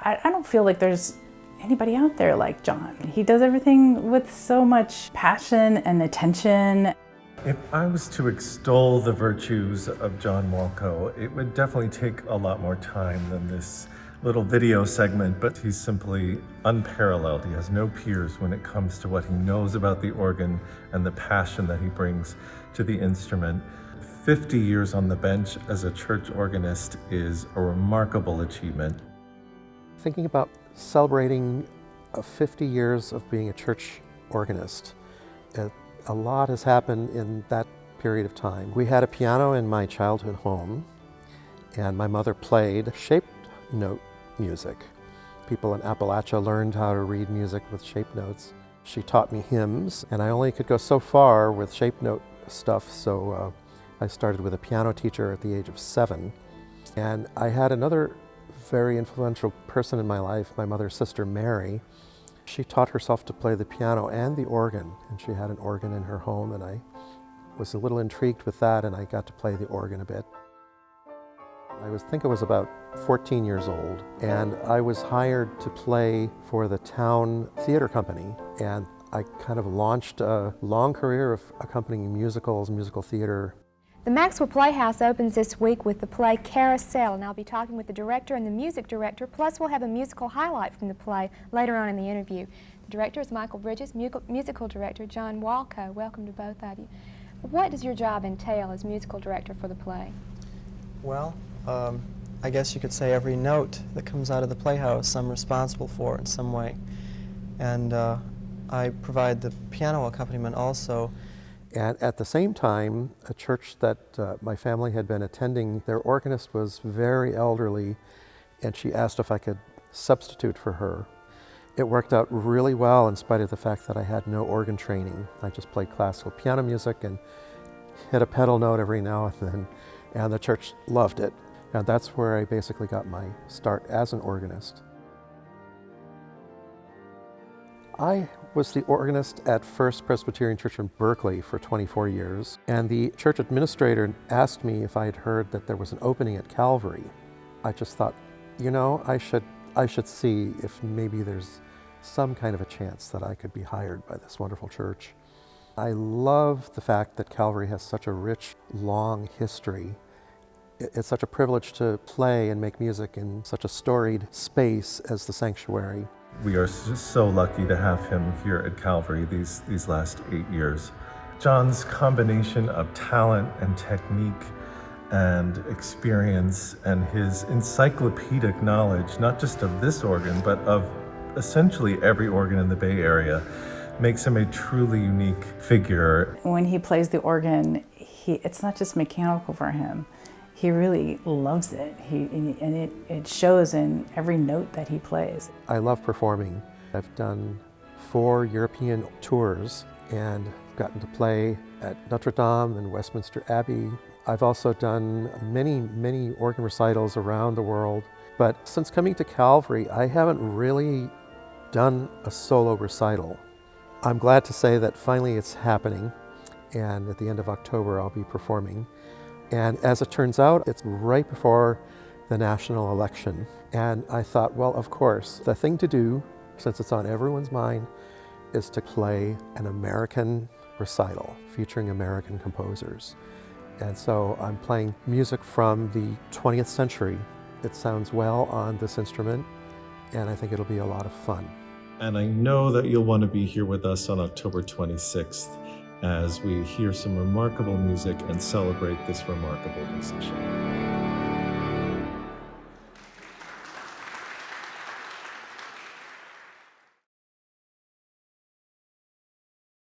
I don't feel like there's anybody out there like John. He does everything with so much passion and attention. If I was to extol the virtues of John Walko, it would definitely take a lot more time than this little video segment, but he's simply unparalleled. He has no peers when it comes to what he knows about the organ and the passion that he brings to the instrument. 50 years on the bench as a church organist is a remarkable achievement. Thinking about celebrating 50 years of being a church organist, a lot has happened in that period of time. We had a piano in my childhood home, and my mother played shaped note music. People in Appalachia learned how to read music with shaped notes. She taught me hymns, and I only could go so far with shaped note stuff, so I started with a piano teacher at the age of 7. And I had another very influential person in my life, my mother's sister Mary. She taught herself to play the piano and the organ, and she had an organ in her home, and I was a little intrigued with that, and I got to play the organ a bit. I think I was about 14 years old, and I was hired to play for the town theater company, and I kind of launched a long career of accompanying musicals, musical theater. The Maxwell Playhouse opens this week with the play Carousel, and I'll be talking with the director and the music director, plus we'll have a musical highlight from the play later on in the interview. The director is Michael Bridges, musical director John Walko. Welcome to both of you. What does your job entail as musical director for the play? Well, I guess you could say every note that comes out of the Playhouse I'm responsible for in some way. And I provide the piano accompaniment also. And at the same time, a church that my family had been attending, their organist was very elderly, and she asked if I could substitute for her. It worked out really well in spite of the fact that I had no organ training. I just played classical piano music and hit a pedal note every now and then, and the church loved it. And that's where I basically got my start as an organist. I was the organist at First Presbyterian Church in Berkeley for 24 years, and the church administrator asked me if I had heard that there was an opening at Calvary. I just thought, you know, I should see if maybe there's some kind of a chance that I could be hired by this wonderful church. I love the fact that Calvary has such a rich, long history. It's such a privilege to play and make music in such a storied space as the sanctuary. We are just so lucky to have him here at Calvary these last 8 years. John's combination of talent and technique and experience and his encyclopedic knowledge, not just of this organ, but of essentially every organ in the Bay Area, makes him a truly unique figure. When he plays the organ, it's not just mechanical for him. He really loves it, and it shows in every note that he plays. I love performing. I've done 4 European tours and gotten to play at Notre Dame and Westminster Abbey. I've also done many organ recitals around the world. But since coming to Calvary, I haven't really done a solo recital. I'm glad to say that finally it's happening, and at the end of October I'll be performing. And as it turns out, it's right before the national election. And I thought, well, of course, the thing to do, since it's on everyone's mind, is to play an American recital featuring American composers. And so I'm playing music from the 20th century. It sounds well on this instrument, and I think it'll be a lot of fun. And I know that you'll want to be here with us on October 26th as we hear some remarkable music and celebrate this remarkable musician.